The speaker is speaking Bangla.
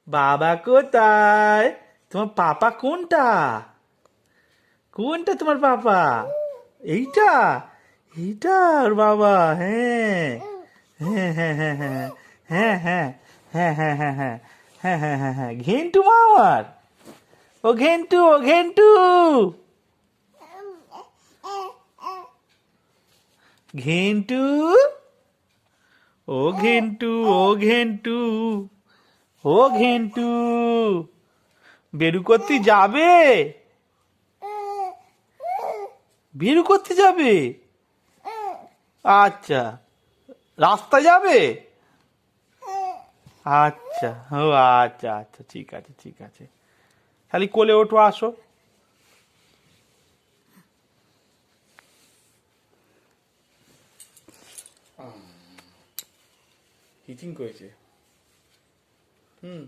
বাবা কোথায়? তোমার পাপা কোনটা? কোনটা তোমার পাপা? এইটা? এইটা ওর বাবা? হ্যাঁ হ্যাঁ হ্যাঁ হ্যাঁ হ্যাঁ হ্যাঁ হ্যাঁ হ্যাঁ হ্যাঁ হ্যাঁ হ্যাঁ হ্যাঁ হ্যাঁ হ্যাঁ ঘেন্টু মা আমার। ও ঘেন্টু, ও ঘেন্টু, ঘেন্টু, ও ঘেন্টু, ও ঘেন্টু, ও ঘেন্টু, বেরু করতে যাবে? বেরু করতে যাবে? আচ্ছা, রাস্তা যাবে? আচ্ছা, ও আচ্ছা আচ্ছা, ঠিক আছে ঠিক আছে, খালি কোলে ওঠো, আসো। হিচিং করেছে। হুম।